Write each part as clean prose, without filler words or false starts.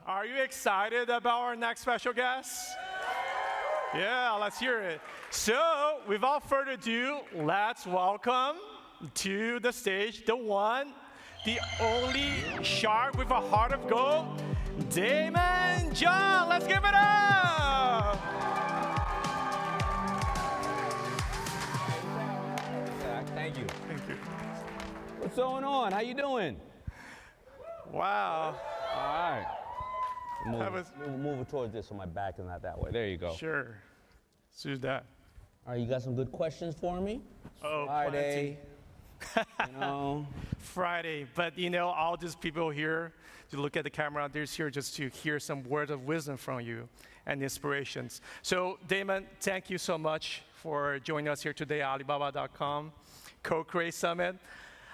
Are you excited about our next special guest? Yeah, let's hear it. So, without further ado, let's welcome to the stage the one, the only shark with a heart of gold, Daymond John. Let's give it up! Thank you. Thank you. What's going on? How you doing? Wow. All right. That Move it towards this so my back is not that way. There you go. Sure. Let's do that. All right, you got some good questions for me? Oh, Friday. You know. Friday, but all these people here, to look at the camera, they're here just to hear some words of wisdom from you and inspirations. So, Daymond, thank you so much for joining us here today at Alibaba.com CoCreate Summit.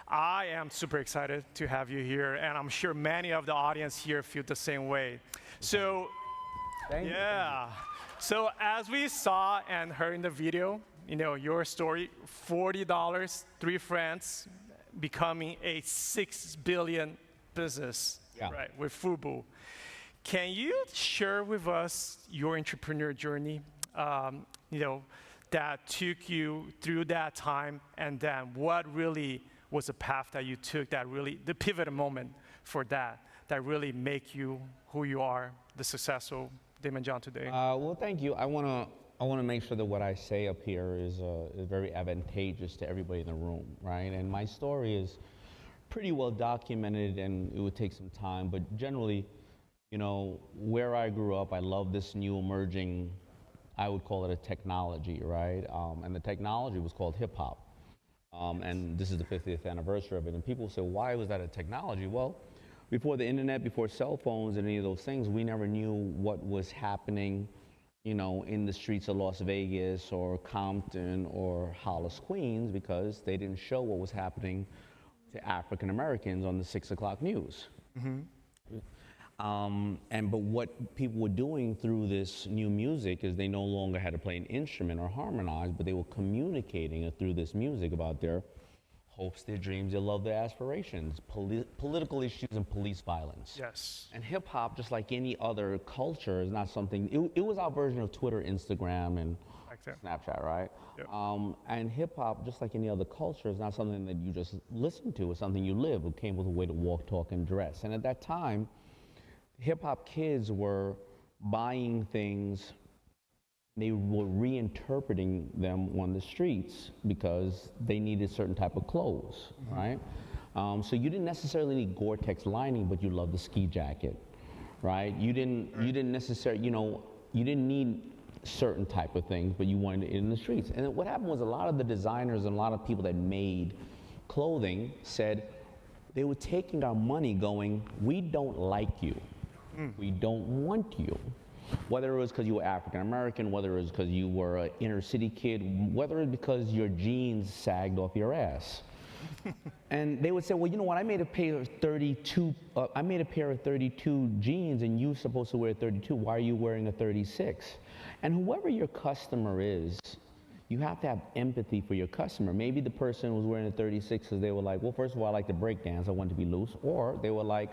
I am super excited to have you here, and I'm sure many of the audience here feel the same way. So, Thank you. So as we saw and heard in the video, your story, $40, 3 friends, becoming a 6 billion business, right, with Fubu. Can you share with us your entrepreneur journey, that took you through that time, and then what really was the path that you took, that really, the pivotal moment for that really make you who you are, the successful Daymond John today? Well, thank you. I want to make sure that what I say up here is very advantageous to everybody in the room, right? And my story is pretty well documented, and it would take some time, but generally, where I grew up, I love this new emerging, I would call it a technology, right? And the technology was called hip hop. And this is the 50th anniversary of it. And people say, why was that a technology? Well, before the internet, before cell phones and any of those things, we never knew what was happening, in the streets of Las Vegas or Compton or Hollis, Queens, because they didn't show what was happening to African Americans on the 6 o'clock news. Mm-hmm. But what people were doing through this new music is they no longer had to play an instrument or harmonize, but they were communicating through this music about their hopes, their dreams, their love, their aspirations, political issues and police violence. Yes. And hip hop, just like any other culture, is not something, it was our version of Twitter, Instagram, and Snapchat, right? Yep. And hip hop, just like any other culture, is not something that you just listen to, it's something you live. It came with a way to walk, talk, and dress. And at that time, hip-hop kids were buying things, they were reinterpreting them on the streets because they needed certain type of clothes, right? So you didn't necessarily need Gore-Tex lining, but you loved the ski jacket, right? You didn't necessarily, you didn't need certain type of things, but you wanted it in the streets. And what happened was a lot of the designers and a lot of people that made clothing said they were taking our money going, we don't like you. We don't want you. Whether it was because you were African American, whether it was because you were an inner city kid, whether it was because your jeans sagged off your ass. And they would say, well, you know what, I made a pair of 32 jeans and you're supposed to wear 32. Why are you wearing a 36? And whoever your customer is, you have to have empathy for your customer. Maybe the person was wearing a 36 because they were like, well, first of all, I like to break dance, I want to be loose. Or they were like,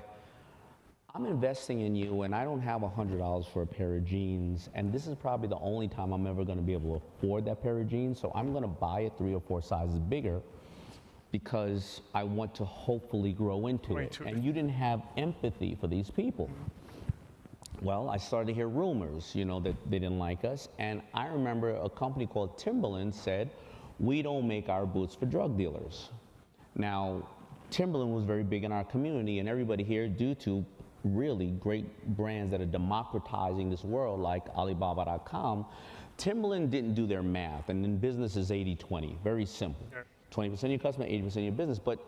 I'm investing in you and I don't have $100 for a pair of jeans, and this is probably the only time I'm ever going to be able to afford that pair of jeans, so I'm going to buy it 3 or 4 sizes bigger because I want to hopefully grow into it. And you didn't have empathy for these people. Well, I started to hear rumors, that they didn't like us, and I remember a company called Timberland said, we don't make our boots for drug dealers. Now, Timberland was very big in our community, and everybody here, due to really great brands that are democratizing this world like Alibaba.com, Timberland didn't do their math, and in business is 80-20, very simple. 20% of your customer, 80% of your business. But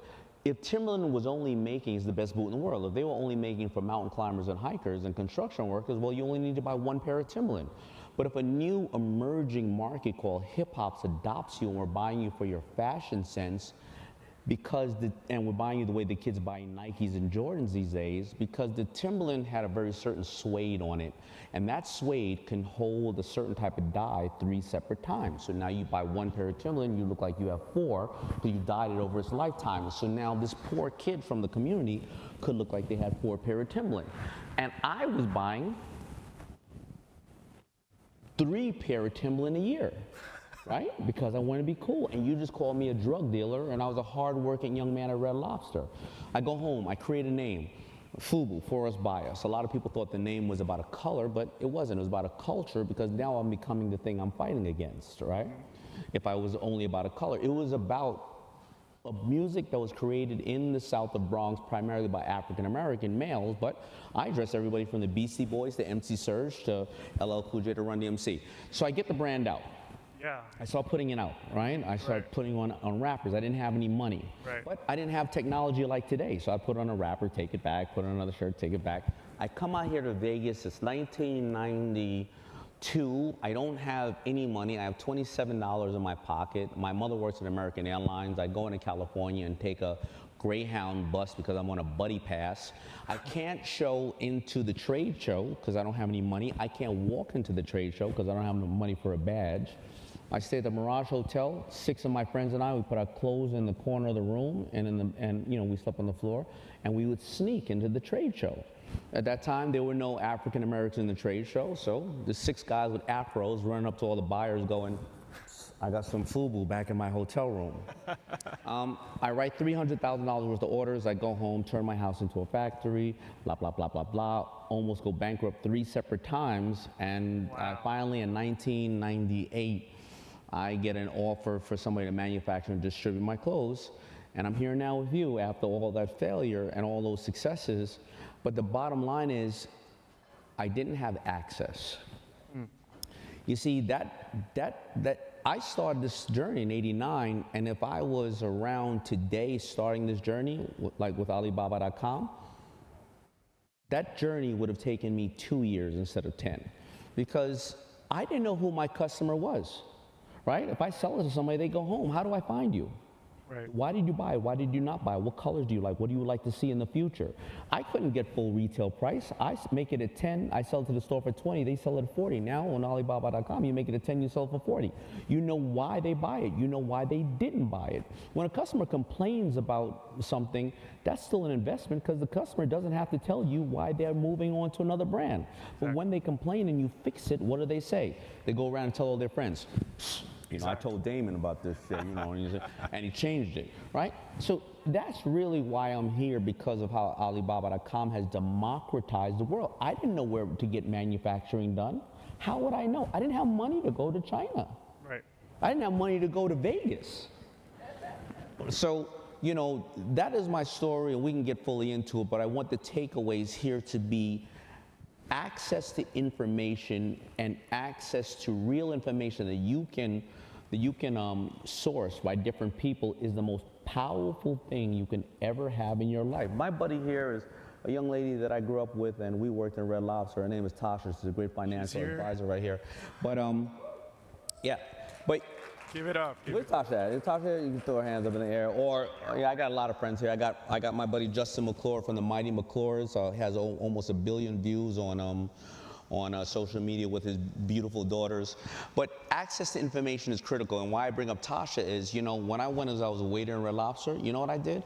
if Timberland was only making, it's the best boot in the world, if they were only making for mountain climbers and hikers and construction workers, well, you only need to buy 1 pair of Timberland. But if a new emerging market called hip-hop adopts you and we're buying you for your fashion sense, and we're buying you the way the kids buy Nikes and Jordans these days, because the Timberland had a very certain suede on it, and that suede can hold a certain type of dye 3 separate times. So now you buy 1 pair of Timberland, you look like you have 4, but you dyed it over its lifetime. So now this poor kid from the community could look like they had 4 pair of Timberland. And I was buying 3 pair of Timberland a year, right? Because I wanted to be cool. And you just called me a drug dealer, and I was a hard-working young man at Red Lobster. I go home, I create a name, FUBU, For Us, By Us. A lot of people thought the name was about a color, but it wasn't. It was about a culture, because now I'm becoming the thing I'm fighting against, right? If I was only about a color. It was about a music that was created in the South of Bronx primarily by African-American males, but I address everybody from the Beastie Boys to MC Surge to LL Cool J to Run DMC. So I get the brand out. Yeah. I started putting it out, right? I started putting on rappers. I didn't have any money, but I didn't have technology like today. So I put on a rapper, take it back, put on another shirt, take it back. I come out here to Vegas, it's 1992. I don't have any money. I have $27 in my pocket. My mother works at American Airlines. I go into California and take a Greyhound bus because I'm on a buddy pass. I can't show into the trade show because I don't have any money. I can't walk into the trade show because I don't have no money for a badge. I stayed at the Mirage Hotel. 6 of my friends and I, we put our clothes in the corner of the room, and you know, we slept on the floor, and we would sneak into the trade show. At that time, there were no African Americans in the trade show, so the 6 guys with afros running up to all the buyers going, I got some FUBU back in my hotel room. I write $300,000 worth of orders. I go home, turn my house into a factory, blah, blah, blah, blah, blah. Almost go bankrupt 3 separate times. And finally, in 1998, I get an offer for somebody to manufacture and distribute my clothes. And I'm here now with you after all that failure and all those successes. But the bottom line is, I didn't have access. You see, that I started this journey in '89, and if I was around today starting this journey, like with Alibaba.com, that journey would have taken me 2 years instead of 10, because I didn't know who my customer was, right? If I sell it to somebody, they go home. How do I find you? Right. Why did you buy? Why did you not buy? What colors do you like? What do you like to see in the future? I couldn't get full retail price. I make it at 10, I sell it to the store for 20, they sell it at 40. Now on Alibaba.com, you make it at 10, you sell it for 40. You know why they buy it. You know why they didn't buy it. When a customer complains about something, that's still an investment, because the customer doesn't have to tell you why they're moving on to another brand. But when they complain and you fix it, what do they say? They go around and tell all their friends, you know, I told Daymond about this shit, you know, and he changed it, right? So that's really why I'm here, because of how Alibaba.com has democratized the world. I didn't know where to get manufacturing done. How would I know? I didn't have money to go to China. Right. I didn't have money to go to Vegas. So, you know, that is my story, and we can get fully into it, but I want the takeaways here to be access to information and access to real information that you can source by different people is the most powerful thing you can ever have in your life. My buddy here is a young lady that I grew up with, and we worked in Red Lobster. Her name is Tasha. She's a great financial advisor right here. But yeah, but Give it up. where's Tasha at? Tasha, you can throw her hands up in the air. Or yeah, I got a lot of friends here. I got my buddy Justin McClure from the Mighty McClures. Has almost 1 billion views on social media with his beautiful daughters. But access to information is critical. And why I bring up Tasha is, you know, when I went as I was a waiter in Red Lobster, you know what I did?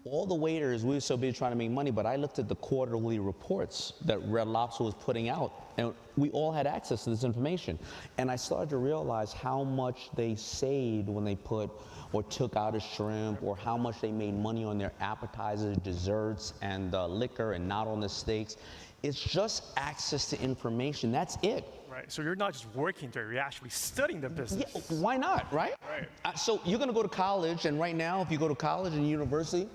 All the waiters, we were so busy trying to make money, but I looked at the quarterly reports that Red Lobster was putting out, and we all had access to this information. And I started to realize how much they saved when they put or took out a shrimp, or how much they made money on their appetizers, desserts, and liquor, and not on the steaks. It's just access to information. That's it. Right. So you're not just working there, you're actually studying the business. Yeah, why not, right? Right. So you're going to go to college, and right now, if you go to college and university,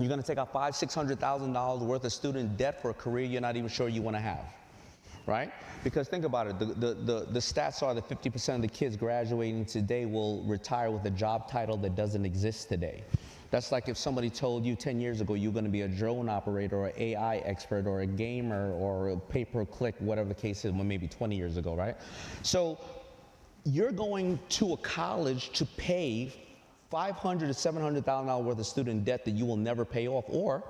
you're going to take out $500,000-$600,000 worth of student debt for a career you're not even sure you want to have, right? Because think about it, the stats are that 50% of the kids graduating today will retire with a job title that doesn't exist today. That's like if somebody told you 10 years ago you're going to be a drone operator or an AI expert or a gamer or a pay-per-click, whatever the case is, well, maybe 20 years ago, right? So you're going to a college to pay $500,000 to $700,000 worth of student debt that you will never pay off, or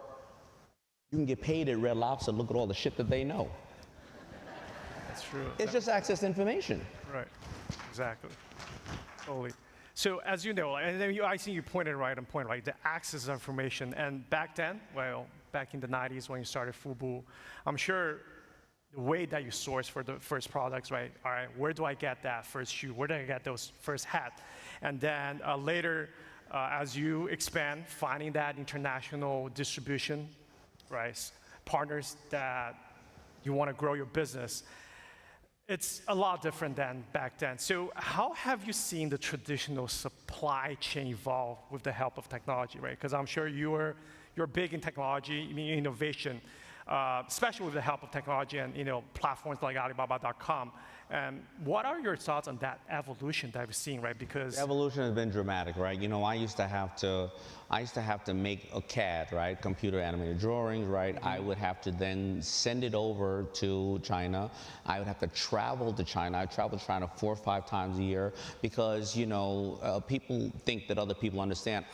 you can get paid at Red Lobster. Look at all the shit that they know. That's true. It's just access to information. Right. Exactly. Totally. So as you know, and then I think you pointed right on point, right? The access to information. And back then, well, back in the 90s when you started Fubu. I'm sure the way that you source for the first products, right? All right, where do I get that first shoe? Where do I get those first hat? And then later, as you expand, finding that international distribution, right? Partners that you want to grow your business. It's a lot different than back then. So how have you seen the traditional supply chain evolve with the help of technology, right? Because I'm sure you're big in technology, I mean innovation, especially with the help of technology and platforms like Alibaba.com. And what are your thoughts on that evolution that we've seen, right? Because the evolution has been dramatic, right? I used to have to make a CAD, right? Computer animated drawings, right? Mm-hmm. I would have to then send it over to China. I would have to travel to China. I travel to China 4 or 5 times a year because, people think that other people understand.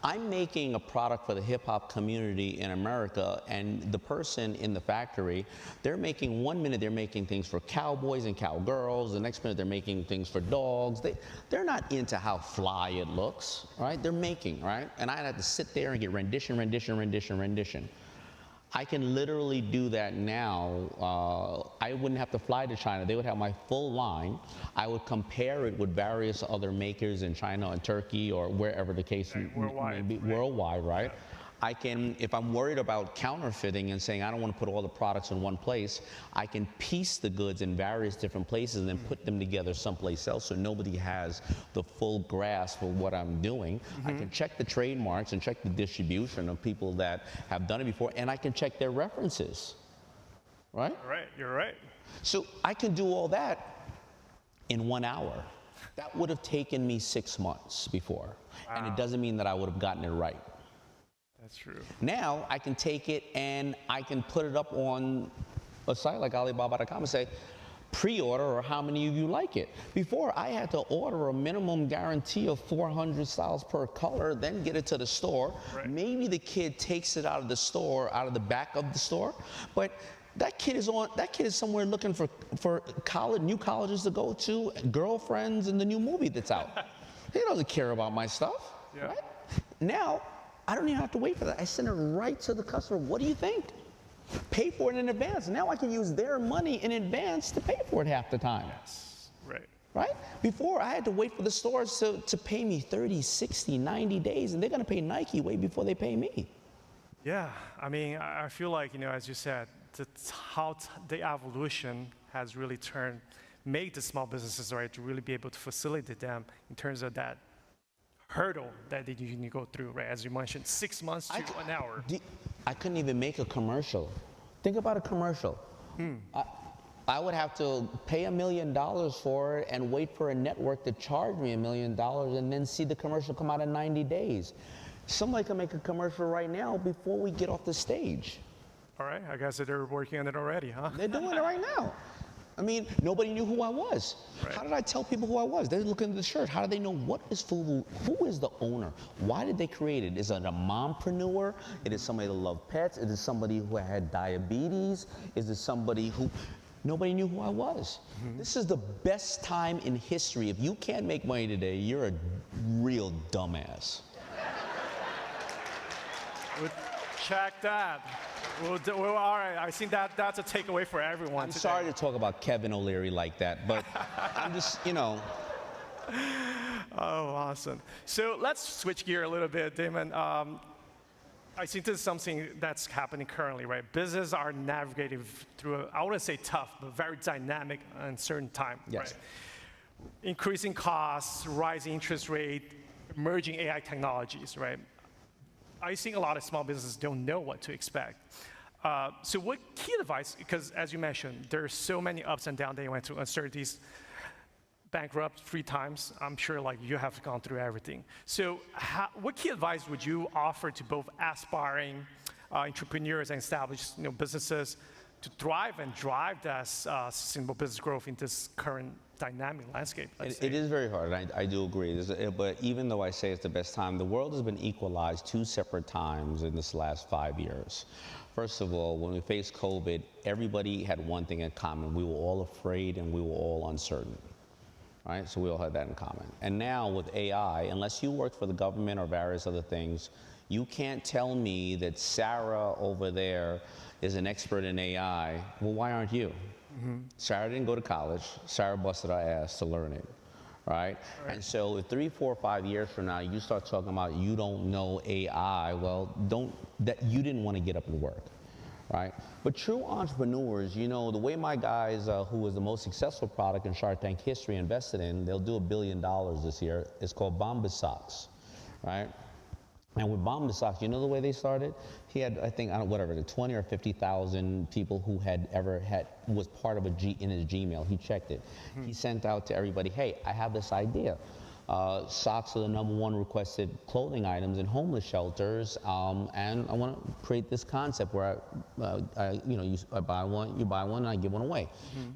I'm making a product for the hip hop community in America, and the person in the factory, one minute they're making things for cowboys and cowgirls, the next minute they're making things for dogs. They're not into how fly it looks, right? They're making, right? And I'd have to sit there and get rendition. I can literally do that now. I wouldn't have to fly to China. They would have my full line. I would compare it with various other makers in China and Turkey or wherever the case may be, worldwide, right? Yeah. I can, if I'm worried about counterfeiting and saying I don't want to put all the products in one place, I can piece the goods in various different places and then put them together someplace else so nobody has the full grasp of what I'm doing. Mm-hmm. I can check the trademarks and check the distribution of people that have done it before, and I can check their references, right? You're right. So I can do all that in 1 hour. That would have taken me 6 months before, and it doesn't mean that I would have gotten it right. That's true. Now I can take it and I can put it up on a site like Alibaba.com and say, pre-order or how many of you like it. Before, I had to order a minimum guarantee of 400 styles per color, then get it to the store. Right. Maybe the kid takes it out of the store, out of the back of the store, but that kid is somewhere looking for new colleges to go to, girlfriends, and the new movie that's out. He doesn't care about my stuff. Yeah. Right? Now, I don't even have to wait for that. I send it right to the customer. What do you think? Pay for it in advance. Now I can use their money in advance to pay for it half the time. Yes, right. Right? Before, I had to wait for the stores to pay me 30, 60, 90 days, and they're going to pay Nike way before they pay me. Yeah, I mean, I feel like, as you said, that's how the evolution has really made the small businesses, right, to really be able to facilitate them in terms of that hurdle that they usually go through, right? As you mentioned, 6 months to an hour. I couldn't even make a commercial. Think about a commercial. I would have to pay $1 million for it and wait for a network to charge me $1 million and then see the commercial come out in 90 days. Somebody can make a commercial right now before we get off the stage. All right, I guess they're working on it already, huh? They're doing it right now. I mean, nobody knew who I was. Right. How did I tell people who I was? They're looking at the shirt. How do they know what is Fubu? Who is the owner? Why did they create it? Is it a mompreneur? Is it somebody that loved pets? Is it somebody who had diabetes? Is it somebody who... Nobody knew who I was. Mm-hmm. This is the best time in history. If you can't make money today, you're a real dumbass. Check that. Well, all right. I think that's a takeaway for everyone. I'm sorry to talk about Kevin O'Leary like that, but I'm just, Oh, awesome. So let's switch gear a little bit, Daymond. I think this is something that's happening currently, right? Businesses are navigating through, I wouldn't say tough, but very dynamic, uncertain time. Yes. Right? Increasing costs, rising interest rate, emerging AI technologies, right? I think a lot of small businesses don't know what to expect. So what key advice, because as you mentioned, there's so many ups and downs they went through, uncertainties, bankrupt 3 times. I'm sure like you have gone through everything. So what key advice would you offer to both aspiring entrepreneurs and established businesses to thrive and drive that sustainable business growth in this current dynamic landscape? It is very hard, and I do agree. But even though I say it's the best time, the world has been equalized 2 separate times in this last 5 years. First of all, when we faced COVID, everybody had one thing in common. We were all afraid and we were all uncertain. Right? So we all had that in common. And now with AI, unless you work for the government or various other things, You can't tell me that Sarah over there is an expert in AI. Well, why aren't you? Sarah didn't go to college. Sarah busted her ass to learn it, right? And so if 3, 4, 5 years from now you start talking about you don't know AI, well, you didn't want to get up and work, right? But true entrepreneurs, you know, the way my guys, who was the most successful product in Shark Tank history, invested in, they'll do $1 billion this year. It's called Bombas Socks, right? And with Bombas Socks, you know the way they started? He had, I think, whatever, the 20 or 50,000 people who was part of in his Gmail. He checked it. He sent out to everybody, hey, I have this idea. Socks are the #1 requested clothing items in homeless shelters, and I want to create this concept where I buy one, you buy one, and I give one away.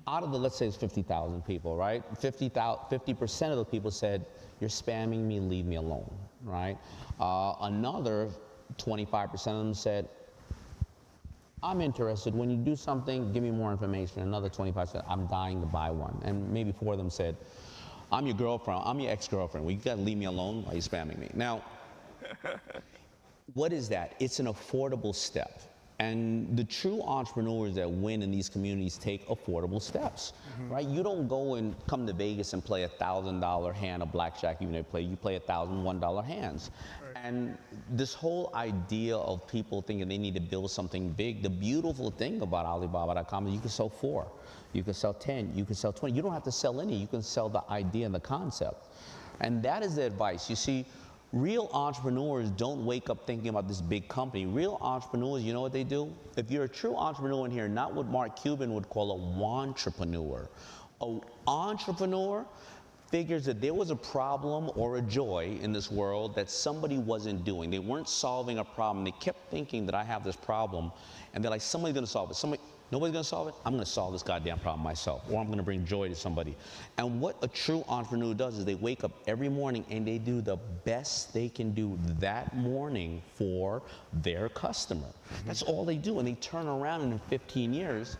Out of the, let's say it's 50,000 people, right? 50% of the people said, you're spamming me, leave me alone, right? Another 25% of them said, I'm interested. When you do something, give me more information. Another 25% said, I'm dying to buy one. And maybe 4 of them said, I'm your girlfriend, I'm your ex-girlfriend. Well, you gotta leave me alone while you're spamming me. Now, what is that? It's an affordable step. And the true entrepreneurs that win in these communities take affordable steps, right? You don't go and come to Vegas and play $1,000 hand of blackjack you play $1,001 hands. Right. And this whole idea of people thinking they need to build something big, the beautiful thing about Alibaba.com is you can sell 4, you can sell 10, you can sell 20. You don't have to sell any, you can sell the idea and the concept. And that is the advice. You see, real entrepreneurs don't wake up thinking about this big company. Real entrepreneurs, you know what they do? If you're a true entrepreneur in here, not what Mark Cuban would call a wantrepreneur. An entrepreneur figures that there was a problem or a joy in this world that somebody wasn't doing. They weren't solving a problem. They kept thinking that I have this problem, and they're like, somebody's gonna solve it. Nobody's gonna solve it? I'm gonna solve this goddamn problem myself, or I'm gonna bring joy to somebody. And what a true entrepreneur does is they wake up every morning and they do the best they can do that morning for their customer. That's all they do, and they turn around and in 15 years,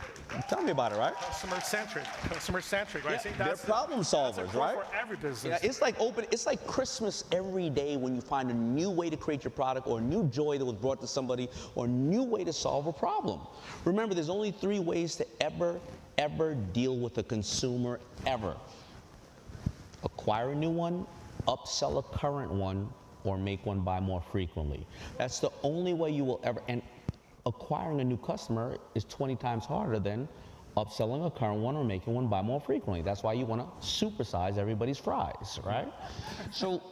tell me about it, right? Customer-centric, right? Yeah, they're problem solvers, right? For every business. Yeah, it's like Christmas every day when you find a new way to create your product, or a new joy that was brought to somebody, or a new way to solve a problem. Remember, there's only 3 ways to ever deal with a consumer, ever. Acquire a new one, upsell a current one, or make one buy more frequently. That's the only way you will ever, and acquiring a new customer is 20 times harder than upselling a current one or making one buy more frequently. That's why you want to supersize everybody's fries, right? So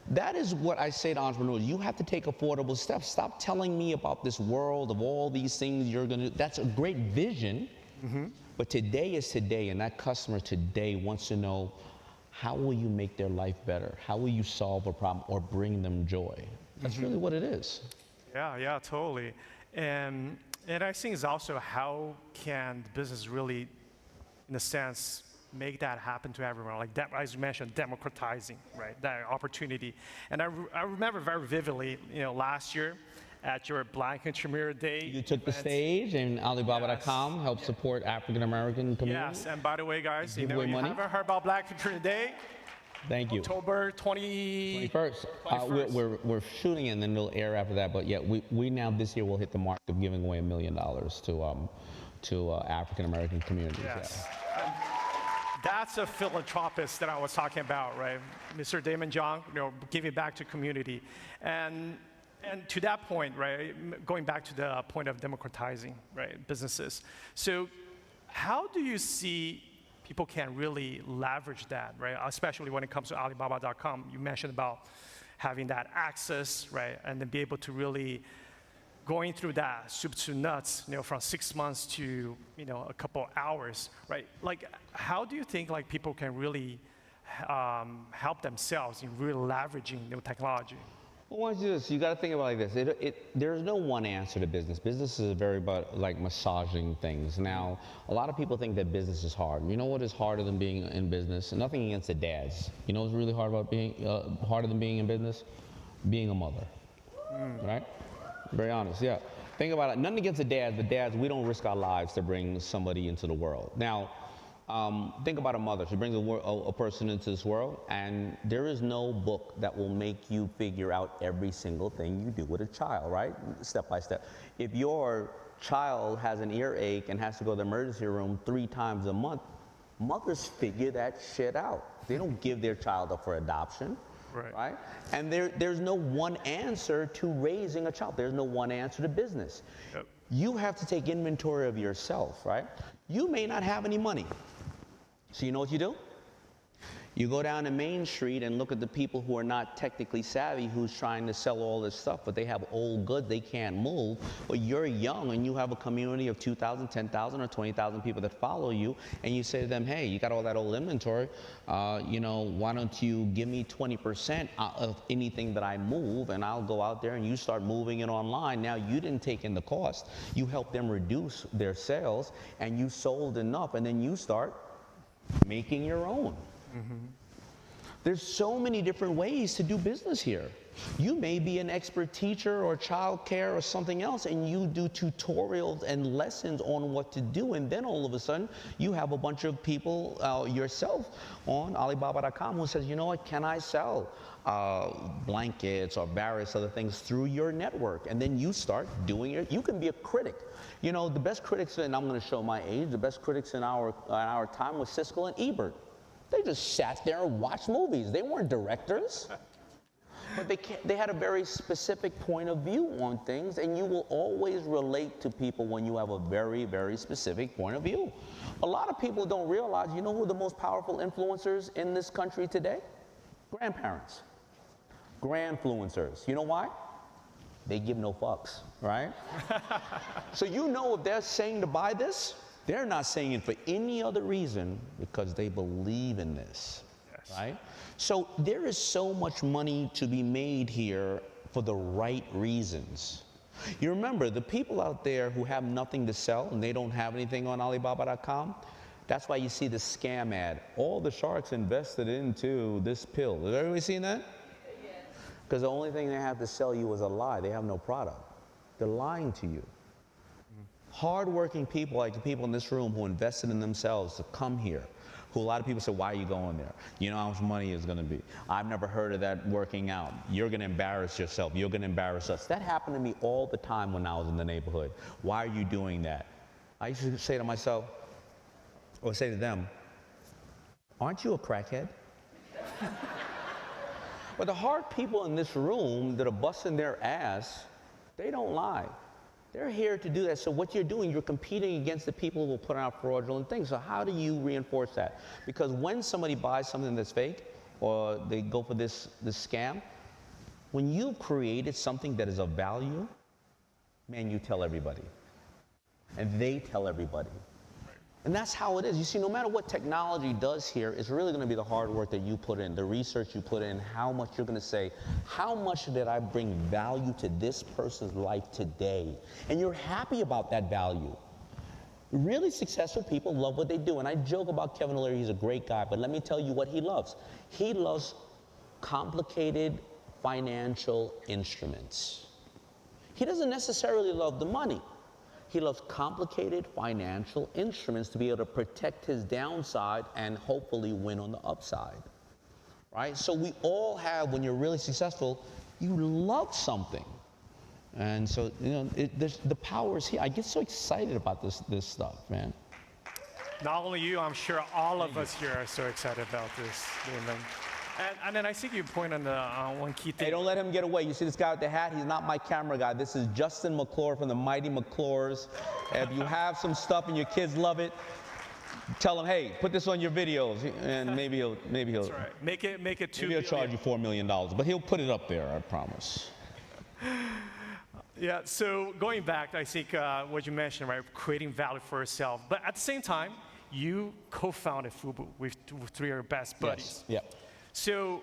that is what I say to entrepreneurs. You have to take affordable steps. Stop telling me about this world of all these things you're going to do. That's a great vision, but today is today, and that customer today wants to know, how will you make their life better? How will you solve a problem or bring them joy? That's really what it is. Yeah, totally. And I think it's also how can the business really, in a sense, make that happen to everyone, like that, as you mentioned, democratizing, right, that opportunity. And I remember very vividly, last year at your Black Entrepreneur Day. You took the stage, and Alibaba.com helped support African American communities. Yes, and by the way, guys, you money. haven't heard about Black Entrepreneur Day. Thank you. October 21st. We're shooting, and then it'll air after that. But yeah, we now this year will hit the mark of giving away $1 million to African American communities. Yes. Yeah. That's a philanthropist that I was talking about, right? Mr. Daymond John, giving back to community. And to that point, right, going back to the point of democratizing, right, businesses. So how do you see people can really leverage that, right? Especially when it comes to Alibaba.com. You mentioned about having that access, right? And then be able to really going through that soup to nuts, from 6 months to, a couple hours, right? Like, how do you think like people can really help themselves in really leveraging new technology? Well, once you do this, you got to think about it like this. There's no one answer to business. Business is very about like massaging things. Now, a lot of people think that business is hard. You know what is harder than being in business? Nothing against the dads. You know what's really hard about being harder than being in business? Being a mother, right? Very honest, yeah. Think about it. Nothing against the dads, but dads, we don't risk our lives to bring somebody into the world. Now, Think about a mother. She brings a person into this world, and there is no book that will make you figure out every single thing you do with a child, right? Step by step. If your child has an earache and has to go to the emergency room 3 times a month, mothers figure that shit out. They don't give their child up for adoption. Right? And there's no one answer to raising a child. There's no one answer to business. Yep. You have to take inventory of yourself, right? You may not have any money. So you know what you do? You go down to Main Street and look at the people who are not technically savvy, who's trying to sell all this stuff, but they have old goods, they can't move. But you're young and you have a community of 2,000, 10,000, or 20,000 people that follow you, and you say to them, hey, you got all that old inventory, why don't you give me 20% of anything that I move, and I'll go out there and you start moving it online. Now you didn't take in the cost. You help them reduce their sales, and you sold enough, and then you start making your own. Mm-hmm. There's so many different ways to do business here. You may be an expert teacher or childcare or something else, and you do tutorials and lessons on what to do, and then all of a sudden you have a bunch of people yourself on Alibaba.com who says, you know what, can I sell blankets or various other things through your network? And then you start doing it. You can be a critic. You know, the best critics, and I'm going to show my age, the best critics in our time was Siskel and Ebert. They just sat there and watched movies. They weren't directors. But they had a very specific point of view on things, and you will always relate to people when you have a very, very specific point of view. A lot of people don't realize, you know who the most powerful influencers in this country today? Grandparents. Grandfluencers. You know why? They give no fucks, right? So you know if they're saying to buy this, they're not saying it for any other reason because they believe in this, yes. Right? So there is so much money to be made here for the right reasons. You remember, the people out there who have nothing to sell and they don't have anything on Alibaba.com, that's why you see the scam ad. All the sharks invested into this pill. Has everybody seen that? Yes. Because the only thing they have to sell you is a lie. They have no product. They're lying to you. Hardworking people, like the people in this room who invested in themselves to come here, who a lot of people say, why are you going there? You know how much money it's going to be. I've never heard of that working out. You're going to embarrass yourself. You're going to embarrass us. That happened to me all the time when I was in the neighborhood. Why are you doing that? I used to say to myself, or say to them, aren't you a crackhead? But the hard people in this room that are busting their ass, they don't lie. They're here to do that. So what you're doing, you're competing against the people who will put out fraudulent things. So how do you reinforce that? Because when somebody buys something that's fake, or they go for this scam, when you've created something that is of value, man, you tell everybody. And they tell everybody. And that's how it is. You see, no matter what technology does here, it's really going to be the hard work that you put in, the research you put in, how much you're going to say, how much did I bring value to this person's life today? And you're happy about that value. Really successful people love what they do. And I joke about Kevin O'Leary, he's a great guy, but let me tell you what he loves. He loves complicated financial instruments. He doesn't necessarily love the money. He loves complicated financial instruments to be able to protect his downside and hopefully win on the upside, right? So we all have, when you're really successful, you love something. And so, you know, the power is here. I get so excited about this stuff, man. Not only you, I'm sure all of us here are so excited about this, Daymond. And then I think you point on one key thing. Hey, don't let him get away. You see this guy with the hat? He's not my camera guy. This is Justin McClure from the Mighty McClures. If you have some stuff and your kids love it, tell him, hey, put this on your videos, and maybe he'll. That's right. Make it $2 maybe billion. he'll charge you $4 million, but he'll put it up there, I promise. Yeah. So going back, I think what you mentioned, right, creating value for yourself, but at the same time, you co-founded Fubu with 3 of your best buddies. Yes. Yeah. So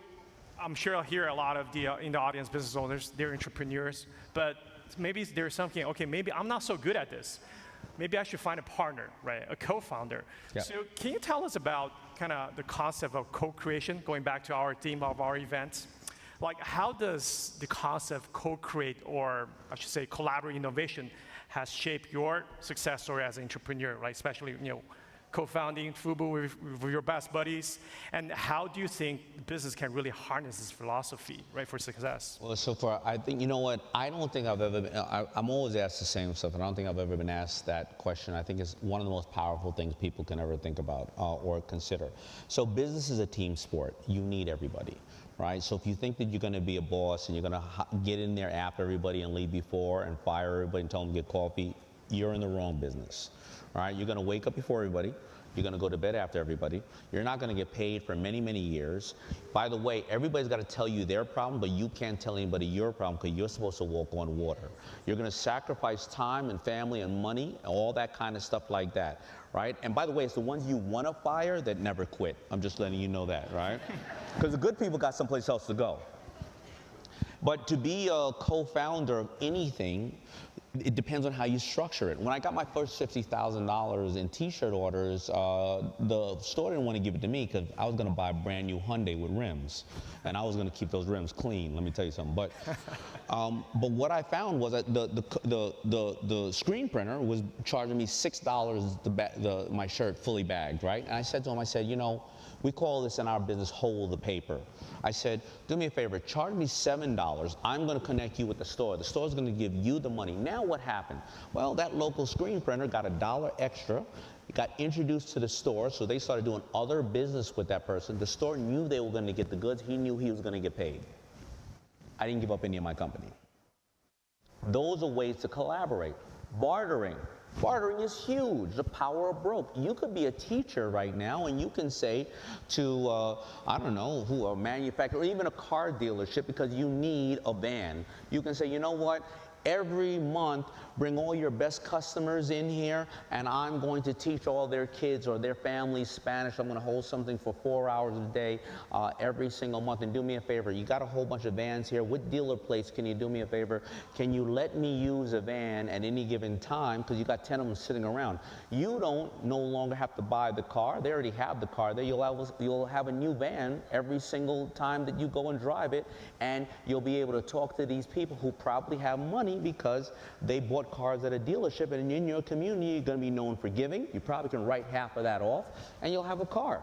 I'm sure I'll hear a lot of in the audience business owners, they're entrepreneurs, but maybe there's something, okay, maybe I'm not so good at this. Maybe I should find a partner, right, a co-founder. Yeah. So can you tell us about kind of the concept of co-creation, going back to our theme of our events? Like, how does the concept of co-create, or I should say collaborative innovation, has shaped your success story as an entrepreneur, right? Especially, co-founding Fubu with your best buddies. And how do you think business can really harness this philosophy, right, for success? Well, so far, I think, you know what, I don't think I've ever been, I'm always asked the same stuff, and I don't think I've ever been asked that question. I think it's one of the most powerful things people can ever think about or consider. So business is a team sport. You need everybody, right? So if you think that you're going to be a boss and you're going to get in there after everybody and leave before and fire everybody and tell them to get coffee, you're in the wrong business, right? You're going to wake up before everybody. You're going to go to bed after everybody. You're not going to get paid for many, many years. By the way, everybody's got to tell you their problem, but you can't tell anybody your problem because you're supposed to walk on water. You're going to sacrifice time and family and money, all that kind of stuff like that, right? And by the way, it's the ones you want to fire that never quit. I'm just letting you know that, right? Because the good people got someplace else to go. But to be a co-founder of anything, it depends on how you structure it. When I got my first $50,000 in t-shirt orders, the store didn't want to give it to me because I was going to buy a brand new Hyundai with rims. And I was going to keep those rims clean, let me tell you something. But what I found was that the screen printer was charging me $6 my shirt fully bagged, right? And I said to him, I said, you know, we call this in our business hold the paper. I said, do me a favor, charge me $7. I'm going to connect you with the store. The store's going to give you the money. Now what happened? Well, that local screen printer got $1 extra. It got introduced to the store, so they started doing other business with that person. The store knew they were going to get the goods. He knew he was going to get paid. I didn't give up any of my company. Those are ways to collaborate. Bartering. Bartering is huge, the power of broke. You could be a teacher right now and you can say to, I don't know, a manufacturer or even a car dealership because you need a van. You can say, you know what? Every month, bring all your best customers in here, and I'm going to teach all their kids or their families Spanish. I'm going to hold something for 4 hours a day every single month. And do me a favor, you got a whole bunch of vans here. What dealer place can you do me a favor? Can you let me use a van at any given time? Because you got 10 of them sitting around. You don't no longer have to buy the car. They already have the car there. You'll have a new van every single time that you go and drive it, and you'll be able to talk to these people who probably have money because they bought cars at a dealership, and in your community you're going to be known for giving. You probably can write half of that off and you'll have a car.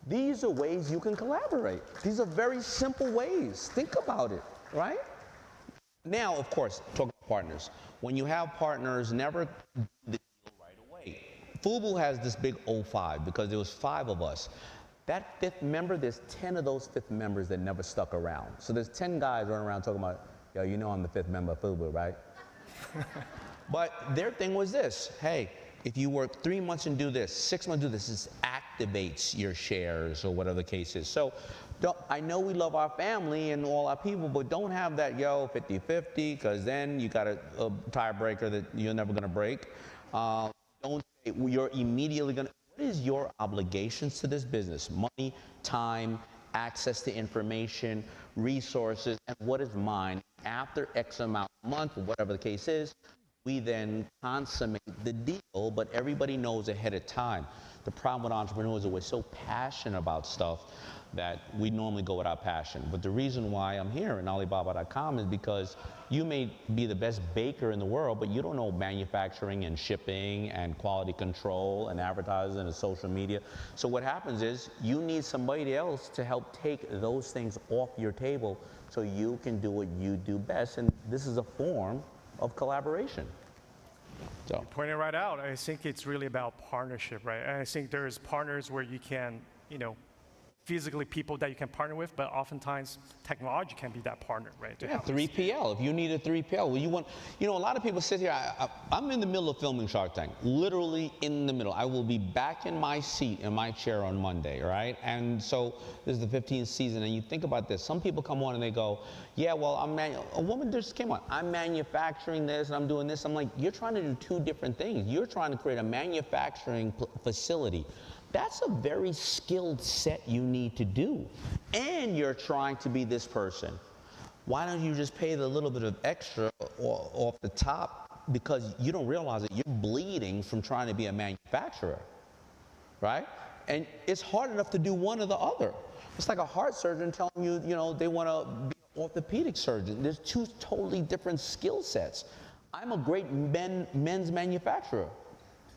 These are ways you can collaborate. These are very simple ways. Think about it, right? Now, of course, talk about partners. When you have partners, never do the deal right away. Fubu has this big 05 because there was 5 of us. That 5th member, there's 10 of those 5th members that never stuck around. So there's 10 guys running around talking about, yo, you know I'm the 5th member of Fubu, right? But their thing was this: hey, if you work 3 months and do this, 6 months do this, this activates your shares or whatever the case is. So I know we love our family and all our people, but don't have that, yo, 50-50, because then you got a tiebreaker that you're never going to break. Don't say you're immediately going to. What is your obligations to this business? Money, time, access to information, resources, and what is mine? After X amount of month, or whatever the case is, we then consummate the deal, but everybody knows ahead of time. The problem with entrepreneurs is we're so passionate about stuff that we normally go with our passion. But the reason why I'm here in Alibaba.com is because you may be the best baker in the world, but you don't know manufacturing and shipping and quality control and advertising and social media. So what happens is you need somebody else to help take those things off your table so you can do what you do best. And this is a form of collaboration. So. You pointed right out. I think it's really about partnership, right? And I think there's partners where you can, physically people that you can partner with, but oftentimes technology can be that partner, right? Yeah, 3PL. If you need a 3PL, well, a lot of people sit here. I'm in the middle of filming Shark Tank, literally in the middle. I will be back in my seat in my chair on Monday, right? And so this is the 15th season, and you think about this. Some people come on and they go, yeah, well, a woman just came on. I'm manufacturing this and I'm doing this. I'm like, you're trying to do 2 different things. You're trying to create a manufacturing facility. That's a very skilled set you need to do. And you're trying to be this person. Why don't you just pay the little bit of extra off the top, because you don't realize that you're bleeding from trying to be a manufacturer, right? And it's hard enough to do one or the other. It's like a heart surgeon telling you, they want to be an orthopedic surgeon. There's 2 totally different skill sets. I'm a great men's manufacturer.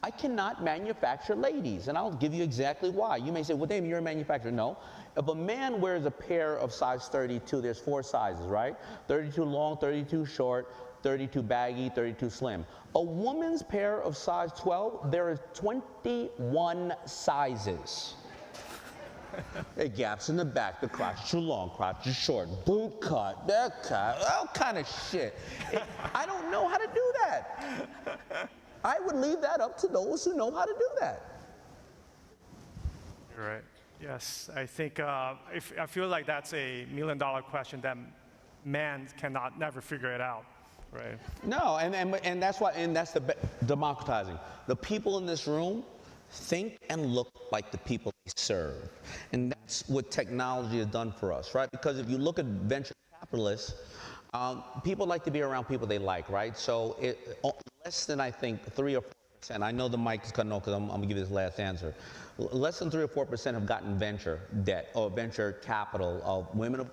I cannot manufacture ladies, and I'll give you exactly why. You may say, well, Daymond, you're a manufacturer. No. If a man wears a pair of size 32, there's 4 sizes, right? 32 long, 32 short, 32 baggy, 32 slim. A woman's pair of size 12, there are 21 sizes. There are gaps in the back, the crotch is too long, crotch is short, boot cut, that cut, all kind of shit. I don't know how to do that. I would leave that up to those who know how to do that. You're right. Yes, I think I feel like that's a $1 million question that man cannot never figure it out, right? No, and that's why, and that's the democratizing. The people in this room think and look like the people they serve, and that's what technology has done for us, right? Because if you look at venture capitalists, people like to be around people they like, right? So less than, I think, 3 or 4%. I know the mic is cutting off because I'm gonna give you this last answer. Less than 3 or 4% have gotten venture debt or venture capital of women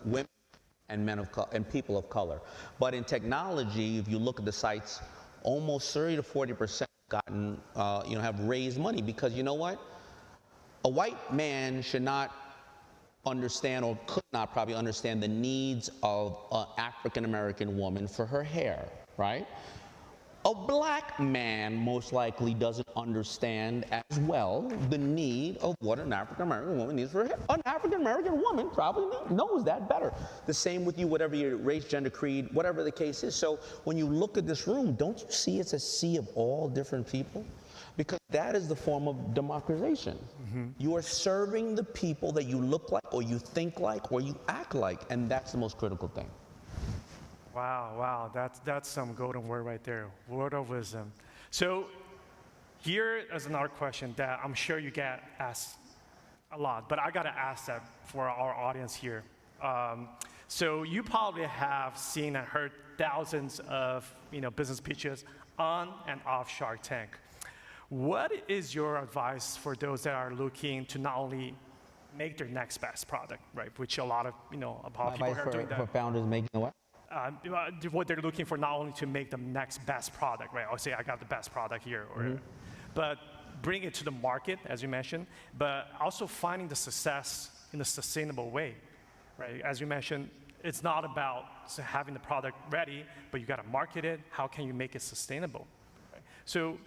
and men and people of color. But in technology, if you look at the sites, almost 30 to 40% have gotten, have raised money, because you know what? A white man should not understand, or could not probably understand, the needs of an African American woman for her hair, right? A black man most likely doesn't understand as well the need of what an African American woman needs for her hair. An African American woman probably knows that better. The same with you, whatever your race, gender, creed, whatever the case is. So when you look at this room, don't you see it's a sea of all different people? Because that is the form of democratization. Mm-hmm. You are serving the people that you look like, or you think like, or you act like, and that's the most critical thing. Wow, that's some golden word right there, word of wisdom. So here is another question that I'm sure you get asked a lot, but I gotta ask that for our audience here. So you probably have seen and heard thousands of business pitches on and off Shark Tank. What is your advice for those that are looking to not only make their next best product, right? Which a lot of people are doing that. For founders making what? What they're looking for, not only to make the next best product, right? Or say I got the best product here, but bring it to the market, as you mentioned, but also finding the success in a sustainable way, right? As you mentioned, it's not about having the product ready, but you got to market it. How can you make it sustainable? Right? So,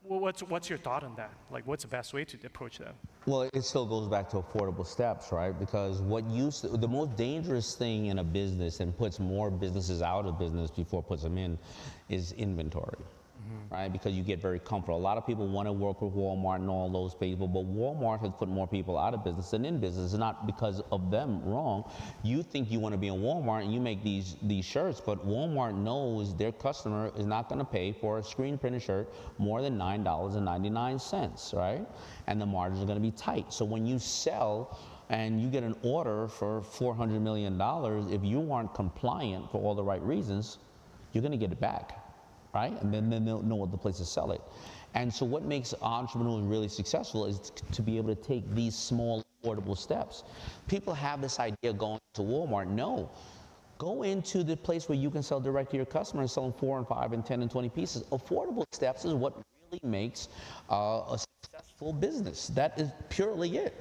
what's your thought on that? Like, what's the best way to approach that? Well, it still goes back to affordable steps, right? Because the most dangerous thing in a business, and puts more businesses out of business before it puts them in, is inventory, right? Because you get very comfortable. A lot of people want to work with Walmart and all those people, but Walmart has put more people out of business than in business. It's not because of them wrong. You think you want to be in Walmart and you make these shirts, but Walmart knows their customer is not going to pay for a screen printed shirt more than $9.99, right? And the margins are going to be tight. So when you sell and you get an order for $400 million, if you aren't compliant for all the right reasons, you're going to get it back, right? And then they'll know what the place to sell it. And so what makes entrepreneurs really successful is to be able to take these small, affordable steps. People have this idea going to Walmart. No. Go into the place where you can sell direct to your customer and sell them 4 and 5 and 10 and 20 pieces. Affordable steps is what really makes a successful business. That is purely it.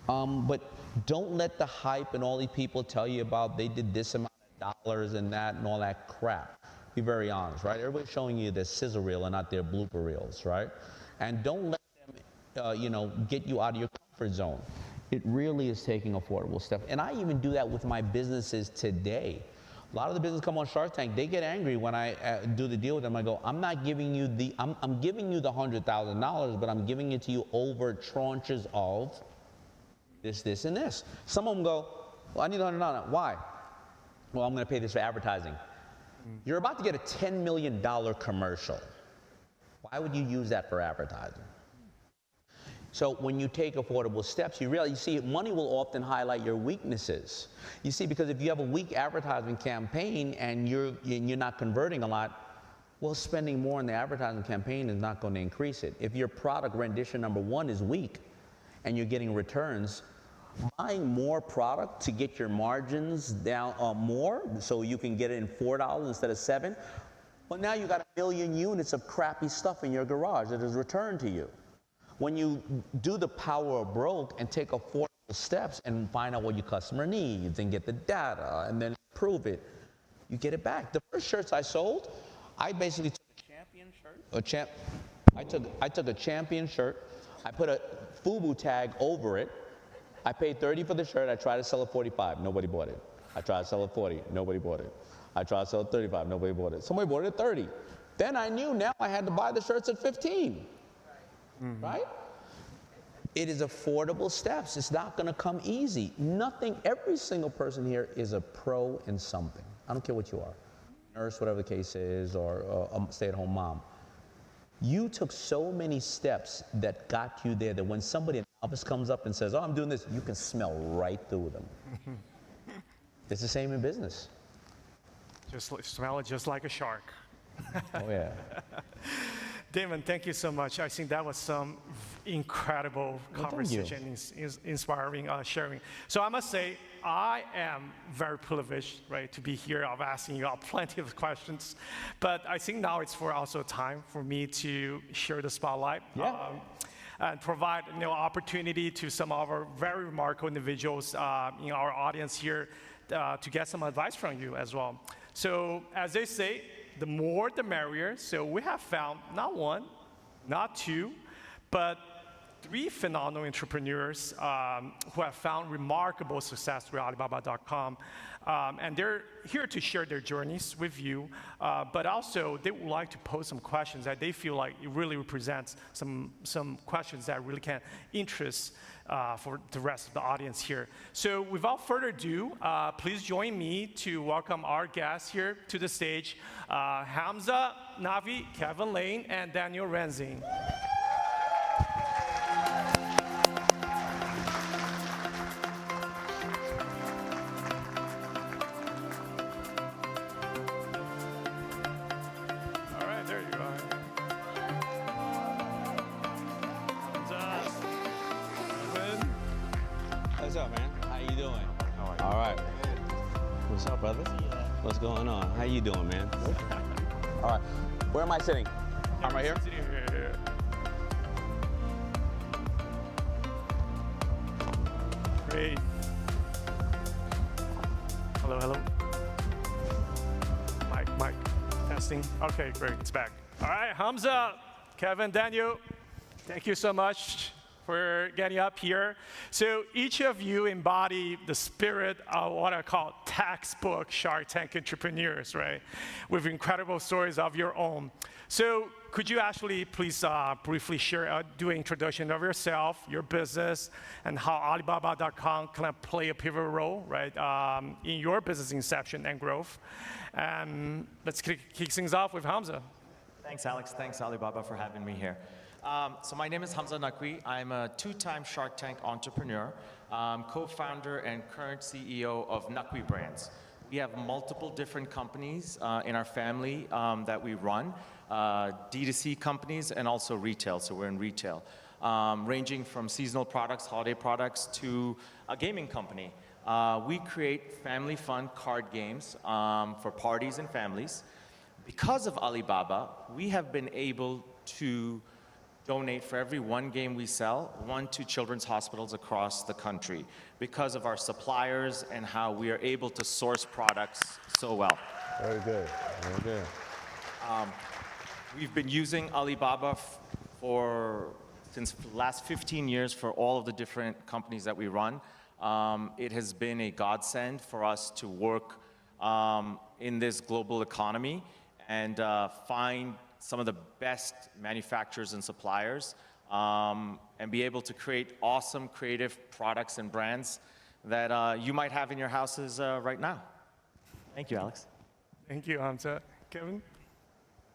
But don't let the hype and all these people tell you about they did this amount of dollars and that and all that crap. Be very honest, right? Everybody's showing you their sizzle reel and not their blooper reels, right? And don't let them, get you out of your comfort zone. It really is taking affordable steps. And I even do that with my businesses today. A lot of the business come on Shark Tank. They get angry when I do the deal with them. I go, I'm not giving you I'm giving you the $100,000, but I'm giving it to you over tranches of this, and this. Some of them go, well, I need $100,000. Why? Well, I'm going to pay this for advertising. You're about to get a $10 million commercial. Why would you use that for advertising? So when you take affordable steps, you see, money will often highlight your weaknesses. You see, because if you have a weak advertising campaign and you're not converting a lot, well, spending more on the advertising campaign is not going to increase it. If your product rendition number 1 is weak and you're getting returns, buying more product to get your margins down more so you can get it in $4 instead of $7, Well, now you got 1 million units of crappy stuff in your garage that is returned to you. When you do the power of broke and take affordable steps and find out what your customer needs and get the data and then prove it, you get it back. The first shirts I sold, I basically took a champion shirt. I took a champion shirt. I put a FUBU tag over it. I paid 30 for the shirt. I tried to sell it 45. Nobody bought it. I tried to sell it 40. Nobody bought it. I tried to sell it 35. Nobody bought it. Somebody bought it at 30. Then I knew now I had to buy the shirts at 15. Right? It is affordable steps. It's not going to come easy. Nothing, every single person here is a pro in something. I don't care what you are. Nurse, whatever the case is, or a stay-at-home mom. You took so many steps that got you there that when somebody in the office comes up and says, oh, I'm doing this, you can smell right through them. It's the same in business. Just smell it just like a shark. Oh, yeah. Daymond, thank you so much. I think that was some incredible conversation, inspiring sharing. So I must say, I am very privileged, right, to be here. I'm asking you all plenty of questions, but I think now it's for also time for me to share the spotlight. Yeah. And provide opportunity to some of our very remarkable individuals in our audience here to get some advice from you as well. So as they say, the more the merrier. So we have found not one, not two, but 3 phenomenal entrepreneurs who have found remarkable success through Alibaba.com. And they're here to share their journeys with you, but also they would like to pose some questions that they feel like it really represents some questions that really can interest for the rest of the audience here. So without further ado, please join me to welcome our guests here to the stage, Hamza Navi, Kevin Lane, and Daniel Renzing. What's up, man? How you doing? All right. What's up, brother? What's going on? How you doing, man? All right. Where am I sitting? I'm right here? Sitting here. Great. Hello, hello. Mic. Testing. Okay, great. It's back. All right, Hamza, Kevin, Daniel, thank you so much for getting up here. So each of you embody the spirit of what I call textbook Shark Tank entrepreneurs, right? With incredible stories of your own. So could you actually please briefly share, do an introduction of yourself, your business, and how Alibaba.com can play a pivotal role, right, in your business inception and growth. And let's kick things off with Hamza. Thanks, Alex. Thanks, Alibaba, for having me here. So my name is Hamza Naqvi. I'm a 2-time Shark Tank entrepreneur, co-founder and current CEO of Naqvi Brands. We have multiple different companies in our family that we run, D2C companies and also retail, so we're in retail, ranging from seasonal products, holiday products, to a gaming company. We create family fun card games for parties and families. Because of Alibaba, we have been able to donate for every 1 game we sell, 1 to children's hospitals across the country because of our suppliers and how we are able to source products so well. Very good. Very good. We've been using Alibaba since the last 15 years for all of the different companies that we run. It has been a godsend for us to work in this global economy and find some of the best manufacturers and suppliers, and be able to create awesome creative products and brands that you might have in your houses right now. Thank you, Alex. Thank you, Hamza. Kevin?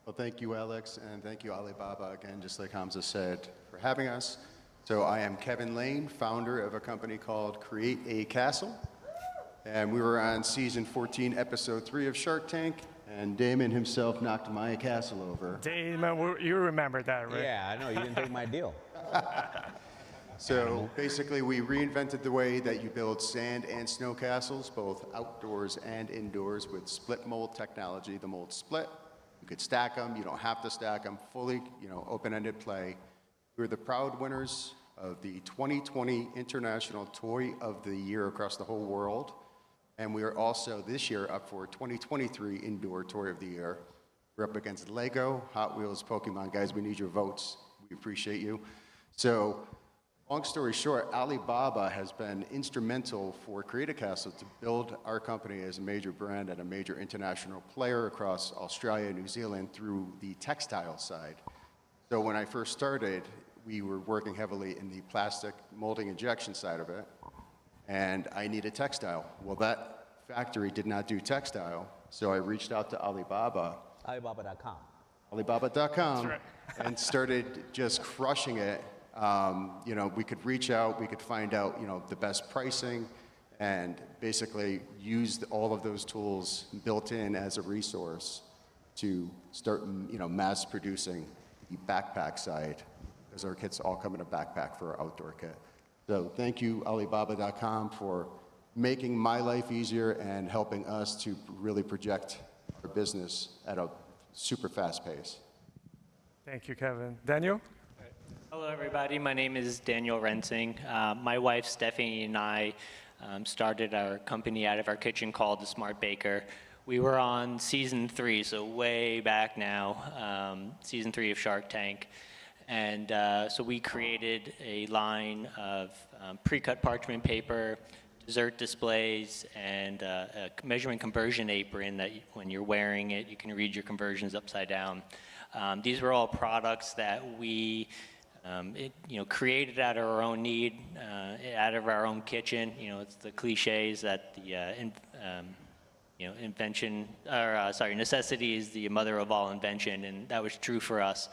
Well, thank you, Alex, and thank you, Alibaba, again, just like Hamza said, for having us. So I am Kevin Lane, founder of a company called Create a Castle, and we were on season 14, episode 3 of Shark Tank, and Daymond himself knocked my castle over. Daymond, you remember that, right? Yeah, I know. You didn't take my deal. So basically, we reinvented the way that you build sand and snow castles, both outdoors and indoors, with split mold technology. The mold split, you could stack them, you don't have to stack them, fully, open-ended play. We're the proud winners of the 2020 International Toy of the Year across the whole world. And we are also this year up for 2023 Indoor Toy of the Year. We're up against Lego, Hot Wheels, Pokemon. Guys, we need your votes. We appreciate you. So, long story short, Alibaba has been instrumental for Create a Castle to build our company as a major brand and a major international player across Australia and New Zealand through the textile side. So when I first started, we were working heavily in the plastic molding injection side of it, and I needed textile. Well, that factory did not do textile, so I reached out to Alibaba. Alibaba.com. Alibaba.com, right. and started just crushing it. We could reach out, we could find out, the best pricing, and basically use all of those tools built in as a resource to start, mass producing the backpack side, because our kits all come in a backpack for our outdoor kit. So thank you, Alibaba.com, for making my life easier and helping us to really project our business at a super fast pace. Thank you, Kevin. Daniel? Hello, everybody. My name is Daniel Rensing. My wife, Stephanie, and I started our company out of our kitchen called The Smart Baker. We were on season 3, so way back now, season 3 of Shark Tank. And so we created a line of pre-cut parchment paper, dessert displays, and a measurement conversion apron that when you're wearing it, you can read your conversions upside down. These were all products that we created out of our own need, out of our own kitchen. It's the cliches that the necessity is the mother of all invention, and that was true for us.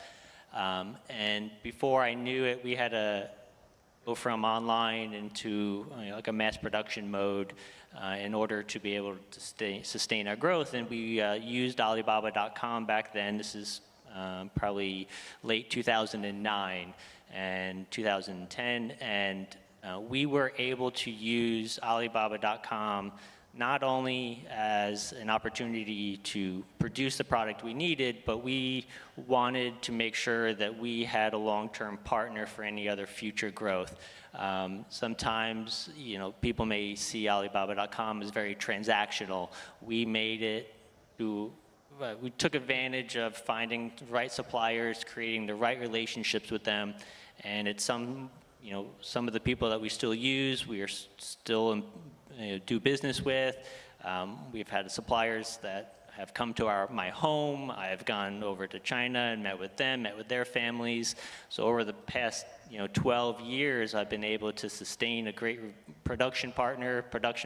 And before I knew it, we had to go from online into like a mass production mode in order to be able to sustain our growth. And we used Alibaba.com back then. This is probably late 2009 and 2010, and we were able to use Alibaba.com not only as an opportunity to produce the product we needed, but we wanted to make sure that we had a long-term partner for any other future growth. Sometimes, people may see Alibaba.com as very transactional. We made it to we took advantage of finding the right suppliers, creating the right relationships with them, and it's some of the people that we still use, we are still do business with. We've had suppliers that have come to my home. I've gone over to China and met with them, met with their families. So over the past 12 years, I've been able to sustain a great production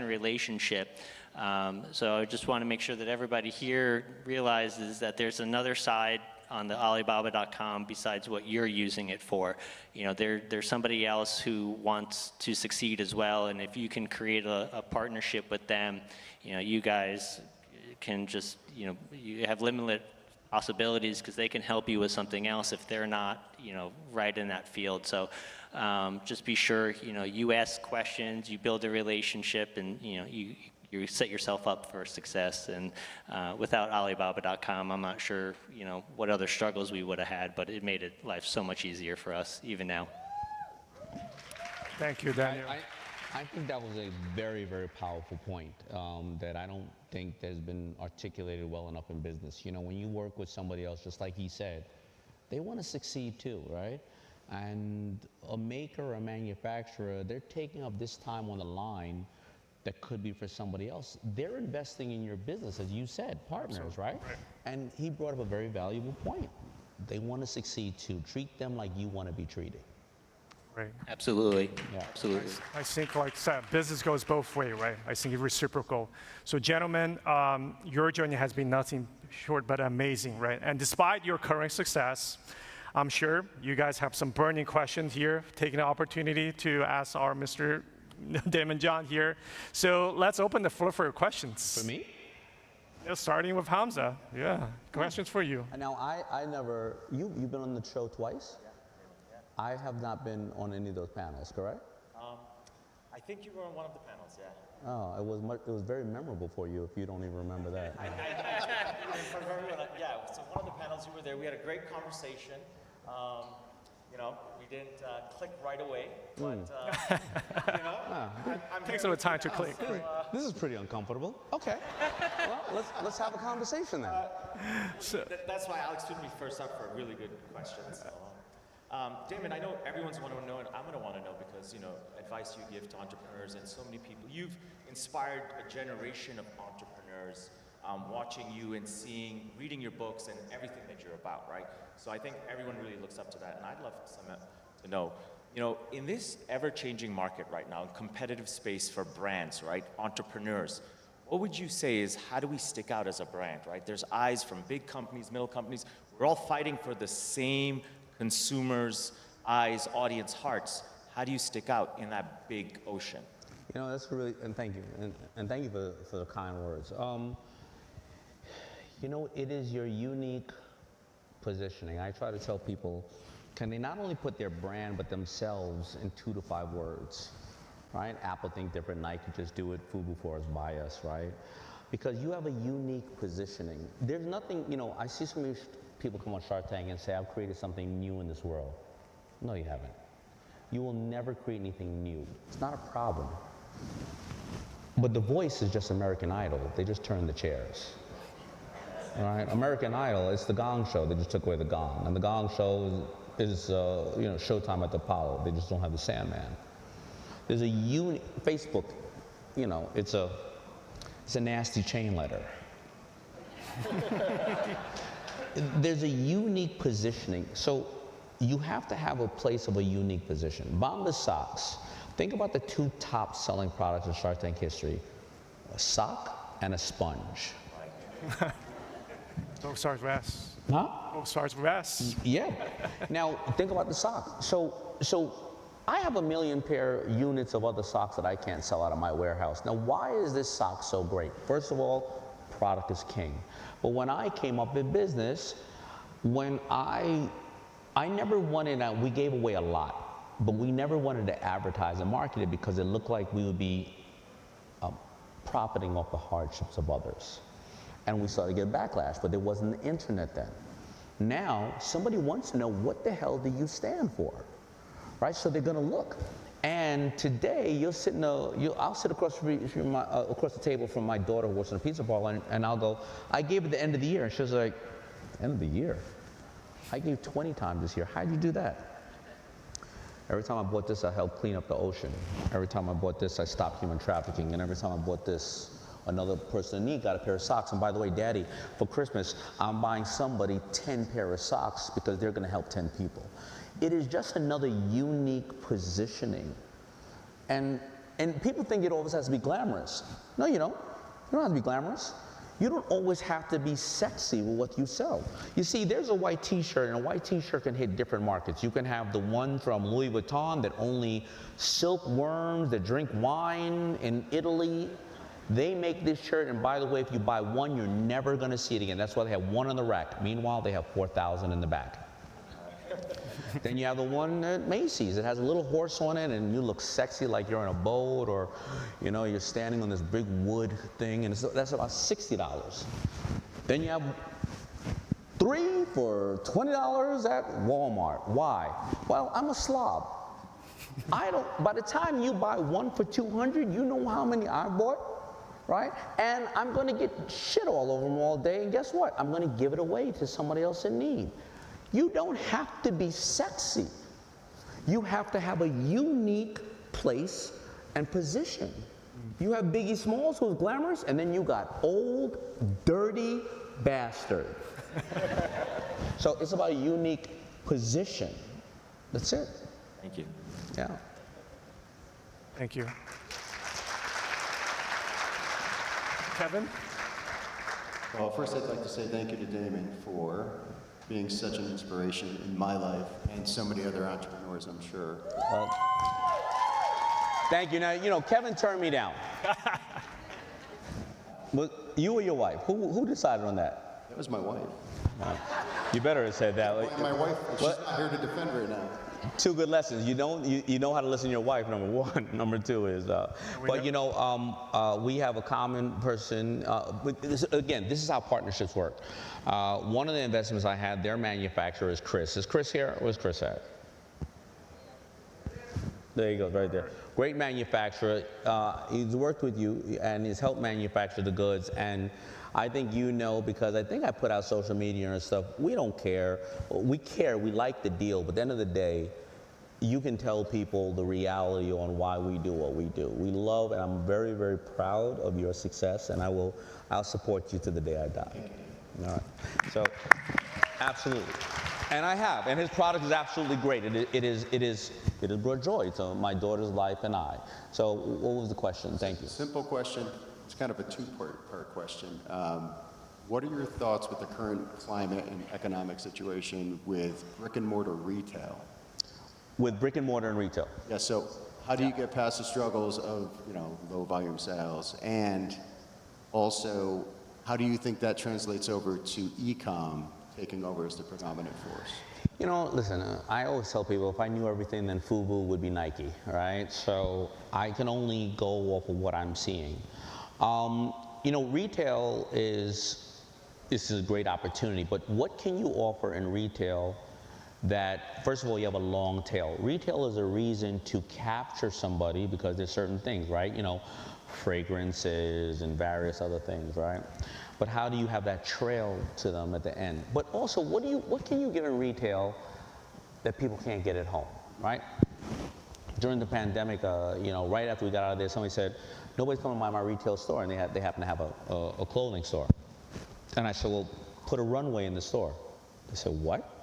relationship. So I just want to make sure that everybody here realizes that there's another side on the Alibaba.com besides what you're using it for. There's somebody else who wants to succeed as well, and if you can create a partnership with them, you guys can just, you have limitless possibilities because they can help you with something else if they're not, right in that field. So just be sure, you ask questions, you build a relationship, and you set yourself up for success. And without Alibaba.com, I'm not sure, what other struggles we would have had, but it made life so much easier for us, even now. Thank you, Daniel. I think that was a very, very powerful point that I don't think has been articulated well enough in business. When you work with somebody else, just like he said, they want to succeed too, right? And a maker or a manufacturer, they're taking up this time on the line that could be for somebody else. They're investing in your business, as you said, partners, right? And he brought up a very valuable point. They want to succeed too. Treat them like you want to be treated. Right. Absolutely. Yeah. Absolutely. I think, like I said, business goes both ways, right? I think it's reciprocal. So, gentlemen, your journey has been nothing short but amazing, right? And despite your current success, I'm sure you guys have some burning questions here. Taking the opportunity to ask our Mr. Daymond John here. So let's open the floor for your questions. For me? Yeah, starting with Hamza. Yeah, questions for you. Now, I never, you've been on the show twice? I have not been on any of those panels, correct? I think you were on one of the panels, yeah. Oh, it was very memorable for you if you don't even remember that. For everyone, yeah, so one of the panels you were there, we had a great conversation. You know, we didn't click right away, but you know, I'm Takes here a little time with you to now, click. so, This is pretty uncomfortable. Okay. Well, let's have a conversation then. that's why Alex put me first up for a really good question. So, Daymond, I know everyone's going to know, and I'm going to want to know because, you know, advice you give to entrepreneurs and so many people. You've inspired a generation of entrepreneurs watching you and reading your books and everything that you're about, right? So I think everyone really looks up to that, and I'd love to know, you know, in this ever-changing market right now, competitive space for brands, right, entrepreneurs, what would you say is how do we stick out as a brand, right? There's eyes from big companies, middle companies. We're all fighting for the same consumers' eyes, audience hearts. How do you stick out in that big ocean? You know, that's really, and thank you, and thank you for the kind words. You know, it is your unique positioning. I try to tell people, can they not only put their brand, but themselves in 2 to 5 words, right? Apple think different, Nike just do it, Fubu for us, buy us, right? Because you have a unique positioning. There's nothing, you know, I see so many people come on Shark Tank and say, I've created something new in this world. No, you haven't. You will never create anything new. It's not a problem. But The Voice is just American Idol. They just turn the chairs. Right? American Idol, it's the Gong Show. They just took away the gong. And the Gong Show is you know, Showtime at the Apollo. They just don't have the Sandman. There's a Facebook, you know, it's a nasty chain letter. There's a unique positioning. So you have to have a place of a unique position. Bombas socks. Think about the 2 top selling products in Shark Tank history. A sock and a sponge. Both stars with S. Huh? Both stars with S. Yeah. Now, think about the sock. So I have 1 million pair units of other socks that I can't sell out of my warehouse. Now, why is this sock so great? First of all, product is king. But when I came up in business, when I never wanted, we gave away a lot, but we never wanted to advertise and market it because it looked like we would be profiting off the hardships of others. And we started to get backlash, but there wasn't the internet then. Now, somebody wants to know what the hell do you stand for, right? So they're gonna look. And today, I'll sit across the table from my daughter who works in a pizza parlor, and I'll go, I gave it the end of the year. And she was like, end of the year? I gave 20 times this year. How'd you do that? Every time I bought this, I helped clean up the ocean. Every time I bought this, I stopped human trafficking. And every time I bought this, another person in need got a pair of socks. And by the way, Daddy, for Christmas, I'm buying somebody 10 pair of socks because they're gonna help 10 people. It is just another unique positioning. And people think it always has to be glamorous. No, you don't. You don't have to be glamorous. You don't always have to be sexy with what you sell. You see, there's a white t-shirt, and a white t-shirt can hit different markets. You can have the one from Louis Vuitton that only silkworms that drink wine in Italy. They make this shirt, and by the way, if you buy one, you're never gonna see it again. That's why they have one on the rack. Meanwhile, they have 4,000 in the back. Then you have the one at Macy's. It has a little horse on it, and you look sexy like you're on a boat, or you know, you're standing on this big wood thing, and that's about $60. Then you have 3 for $20 at Walmart. Why? Well, I'm a slob. By the time you buy 1 for $200, you know how many I bought, right? And I'm gonna get shit all over them all day, and guess what? I'm gonna give it away to somebody else in need. You don't have to be sexy. You have to have a unique place and position. You have Biggie Smalls, who's glamorous, and then you got old, dirty bastard. So it's about a unique position. That's it. Thank you. Yeah. Thank you. Kevin? Well, first I'd like to say thank you to Daymond for being such an inspiration in my life and so many other entrepreneurs, I'm sure. Thank you. Now, you know, Kevin turned me down. Was you or your wife? Who decided on that? That was my wife. You better have said that. My wife, she's not here to defend right now. Two good lessons. You know how to listen to your wife, number one. Number two is, we have a common person. This is how partnerships work. One of the investments I had, their manufacturer is Chris. Is Chris here? Where's Chris at? There he goes, right there. Great manufacturer. He's worked with you and he's helped manufacture the goods. And I think you know, because I think I put out social media and stuff, we don't care. We care, we like the deal, but at the end of the day, you can tell people the reality on why we do what we do. We love, and I'm very, very proud of your success, and I'll support you to the day I die. All right. So, absolutely. And I have, and his product is absolutely great. It has brought joy to my daughter's life and I. So, what was the question? Thank you. Simple question. It's kind of a two-part question. What are your thoughts with the current climate and economic situation with brick and mortar retail? With brick and mortar and retail. Yeah, so how do you get past the struggles of, low volume sales? And also, how do you think that translates over to e-com taking over as the predominant force? Listen, I always tell people if I knew everything, then FUBU would be Nike, right? So I can only go off of what I'm seeing. Retail this is a great opportunity, but what can you offer in retail that, first of all, you have a long tail. Retail is a reason to capture somebody because there's certain things, right? Fragrances and various other things, right? But how do you have that trail to them at the end? But also, what can you give in retail that people can't get at home, right? During the pandemic, right after we got out of there, somebody said, nobody's coming by my retail store, and they happen to have a clothing store. And I said, well, put a runway in the store. They said, what?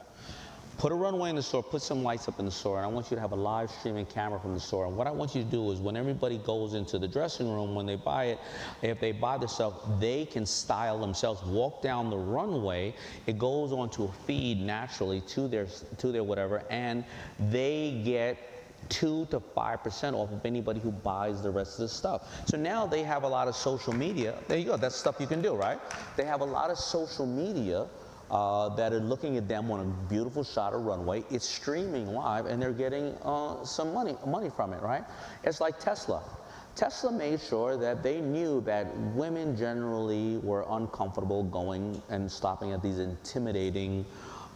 Put a runway in the store, put some lights up in the store, and I want you to have a live streaming camera from the store. And what I want you to do is when everybody goes into the dressing room, when they buy it, if they buy the stuff, they can style themselves, walk down the runway. It goes onto a feed naturally to their whatever, and they get 2 to 5% off of anybody who buys the rest of the stuff. So now they have a lot of social media. There you go, that's stuff you can do, right? They have a lot of social media that are looking at them on a beautiful shot of runway. It's streaming live, and they're getting some money from it, right? It's like Tesla. Tesla made sure that they knew that women generally were uncomfortable going and stopping at these intimidating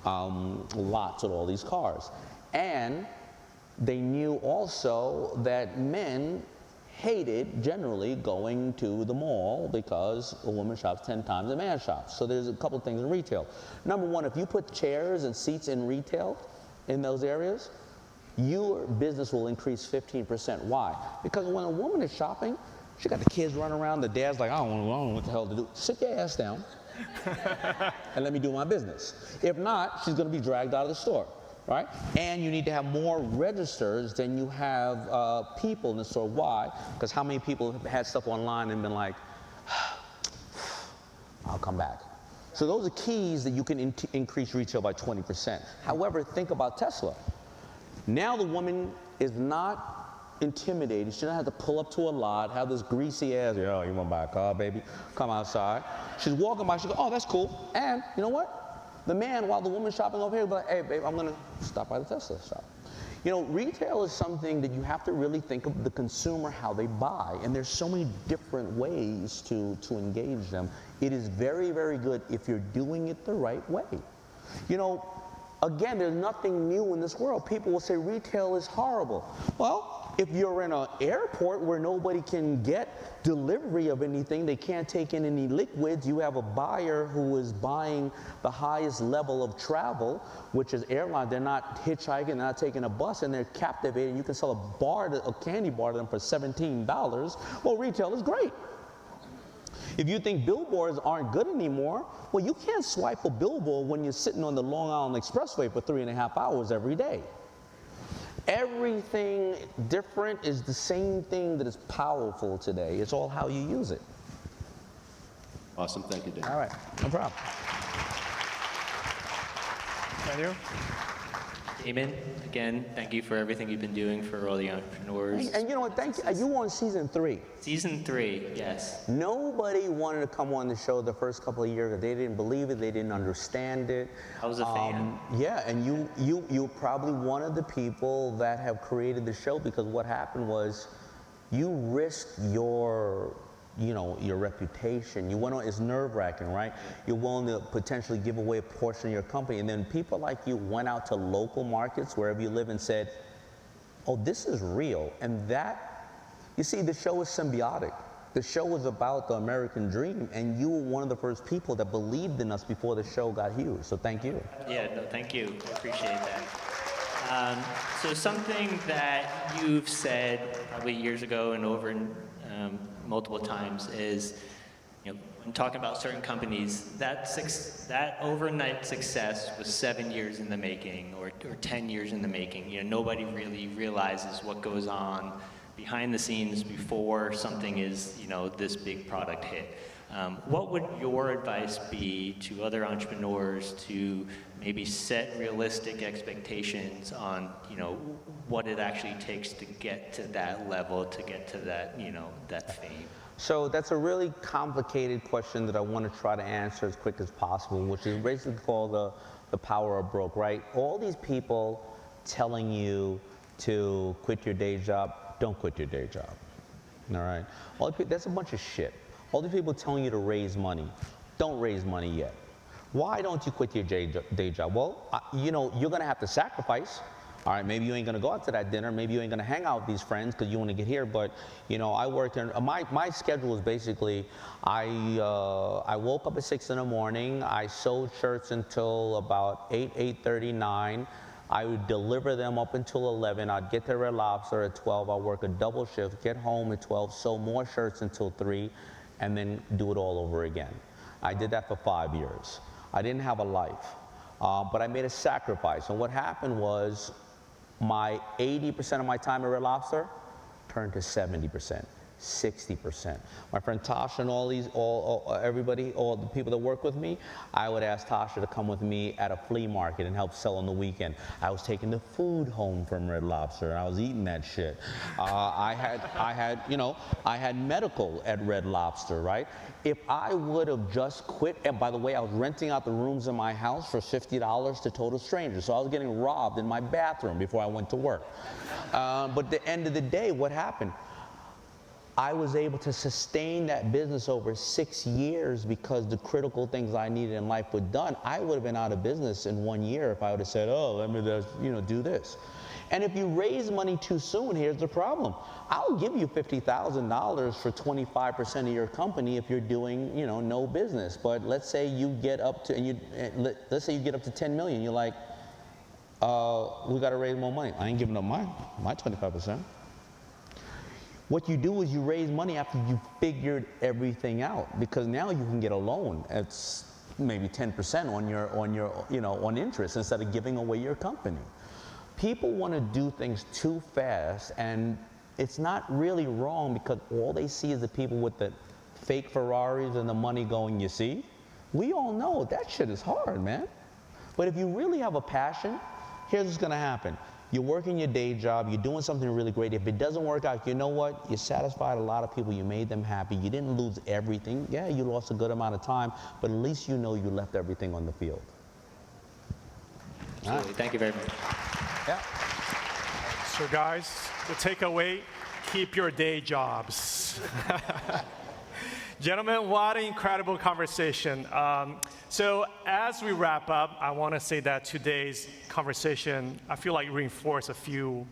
lots with all these cars. And they knew also that men hated generally going to the mall because a woman shops 10 times a man shops. So there's a couple of things in retail. Number one, if you put chairs and seats in retail in those areas, your business will increase 15%. Why? Because when a woman is shopping, she got the kids running around, the dad's like, I don't know what the hell to do. Sit your ass down and let me do my business. If not, she's gonna be dragged out of the store. Right? And you need to have more registers than you have people in the store. Why? Because how many people have had stuff online and been like, I'll come back. So those are keys that you can increase retail by 20%. However, think about Tesla. Now the woman is not intimidated. She doesn't have to pull up to a lot, have this greasy ass, you want to buy a car, baby? Come outside. She's walking by, she goes, oh, that's cool. And you know what? The man, while the woman's shopping over here, will be like, hey, babe, I'm going to stop by the Tesla shop. Retail is something that you have to really think of the consumer, how they buy. And there's so many different ways to engage them. It is very, very good if you're doing it the right way. Again, there's nothing new in this world. People will say retail is horrible. Well, if you're in an airport where nobody can get delivery of anything, they can't take in any liquids, you have a buyer who is buying the highest level of travel, which is airline. They're not hitchhiking, they're not taking a bus, and they're captivated. You can sell a candy bar to them for $17. Well, retail is great. If you think billboards aren't good anymore, well, you can't swipe a billboard when you're sitting on the Long Island Expressway for 3.5 hours every day. Everything different is the same thing that is powerful today. It's all how you use it. Awesome. Thank you, Dan. All right. No problem. Daniel? Daymond, again, thank you for everything you've been doing for all the entrepreneurs. And you know what, thank you. You on season 3. Season 3, yes. Nobody wanted to come on the show the first couple of years. They didn't believe it. They didn't understand it. I was a fan. Yeah, and you're probably one of the people that have created the show, because what happened was you risked your reputation. You went on, it's nerve-wracking, right? You're willing to potentially give away a portion of your company, and then people like you went out to local markets, wherever you live, and said, oh, this is real. And that, you see, the show is symbiotic. The show was about the American dream, and you were one of the first people that believed in us before the show got huge, so thank you. Yeah, no, thank you. I appreciate that. So something that you've said probably years ago and over multiple times is, when talking about certain companies, that overnight success was 7 years in the making, or 10 years in the making. Nobody really realizes what goes on behind the scenes before something is, this big product hit. What would your advice be to other entrepreneurs to maybe set realistic expectations on, what it actually takes to get to that level, to get to that, that fame? So that's a really complicated question that I want to try to answer as quick as possible, which is basically called the power of broke, right? All these people telling you to quit your day job, don't quit your day job, all right? That's a bunch of shit. All these people telling you to raise money, don't raise money yet. Why don't you quit your day job? Well, you're going to have to sacrifice. All right, maybe you ain't going to go out to that dinner. Maybe you ain't going to hang out with these friends because you want to get here. But, I worked in, my schedule was basically, I woke up at 6 in the morning. I sewed shirts until about 8:30, 9. I would deliver them up until 11. I'd get to Red Lobster at 12. I'd work a double shift, get home at 12, sew more shirts until 3, and then do it all over again. I did that for 5 years. I didn't have a life, but I made a sacrifice. And what happened was my 80% of my time at Red Lobster turned to 70%, 60%. My friend Tasha and everybody, all the people that work with me, I would ask Tasha to come with me at a flea market and help sell on the weekend. I was taking the food home from Red Lobster and I was eating that shit. I had medical at Red Lobster, right? If I would have just quit, and by the way, I was renting out the rooms in my house for $50 to total strangers, so I was getting robbed in my bathroom before I went to work. But at the end of the day, what happened? I was able to sustain that business over 6 years because the critical things I needed in life were done. I would have been out of business in 1 year if I would have said, oh, let me just, do this. And if you raise money too soon, here's the problem. I'll give you $50,000 for 25% of your company if you're doing, no business. But let's say you get up to, let's say you get up to 10 million. You're like, we got to raise more money. I ain't giving up my 25%. What you do is you raise money after you figured everything out, because now you can get a loan. It's maybe 10% on interest instead of giving away your company. People want to do things too fast, and it's not really wrong because all they see is the people with the fake Ferraris and the money going, you see? We all know that shit is hard, man. But if you really have a passion, here's what's going to happen. You're working your day job, you're doing something really great. If it doesn't work out, you know what? You satisfied a lot of people, you made them happy. You didn't lose everything. Yeah, you lost a good amount of time, but at least you know you left everything on the field. Absolutely. Right. Thank you very much. Yeah. So guys, the takeaway, keep your day jobs. Gentlemen, what an incredible conversation. So as we wrap up, I want to say that today's conversation, I feel like reinforced a few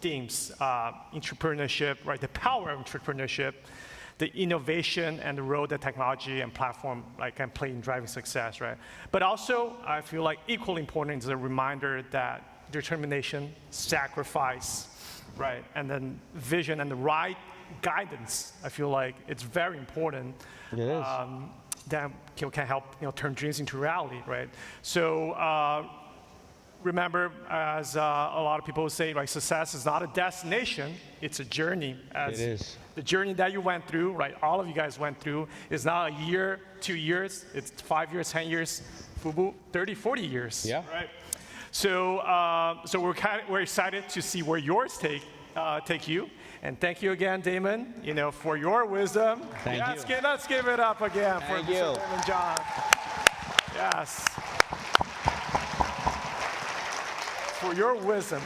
themes. Entrepreneurship, right? The power of entrepreneurship, the innovation and the role that technology and platform can play in driving success, right? But also, I feel like equally important is a reminder that determination, sacrifice, right? And then vision and the right guidance, I feel like it's very important. It is. That can help turn dreams into reality, right? So remember, as a lot of people say, right, success is not a destination, it's a journey. It is. The journey that you went through, right, all of you guys went through, is not a year, 2 years, it's 5 years, 10 years, 30, 40 years, yeah. right? So, we're excited to see where yours take you. And thank you again, Daymond, for your wisdom. Thank you. Let's give it up again for Thank you. Daymond John. Yes. For your wisdom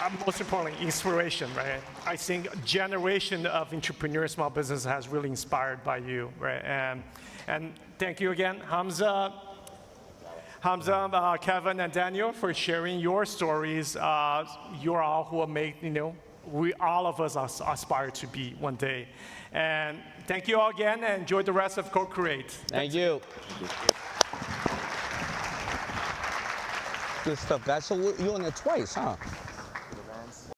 and most importantly, inspiration, right? I think a generation of entrepreneurs, small business has really inspired by you, right? And thank you again, Hamza, Kevin, and Daniel for sharing your stories. You're all who will make, we all of us aspire to be one day. And thank you all again, and enjoy the rest of CoCreate. Thank you. Good stuff, guys. So you're on there twice, huh?